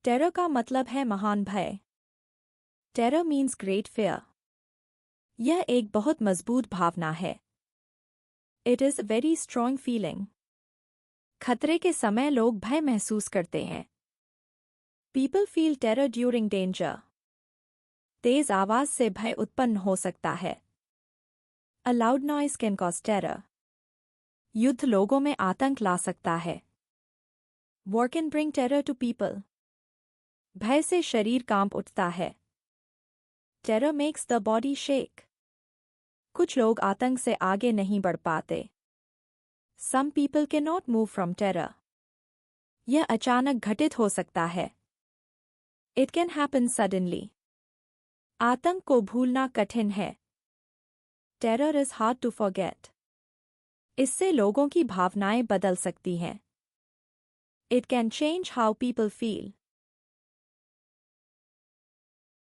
Terror का मतलब है महान भय। Terror means great fear. यह एक बहुत मजबूत भावना है। It is very strong feeling. खतरे के समय लोग भय महसूस करते हैं। People feel terror during danger. तेज आवाज से भय उत्पन्न हो सकता है। A loud noise can cause terror. युद्ध लोगों में आतंक ला सकता है। War can bring terror to people. भय से शरीर कांप उठता है। Terror makes the body shake. कुछ लोग आतंक से आगे नहीं बढ़ पाते। Some people cannot move from terror. यह अचानक घटित हो सकता है। It can happen suddenly. आतंक को भूलना कठिन है। Terror is hard to forget. इससे लोगों की भावनाएं बदल सकती हैं। It can change how people feel.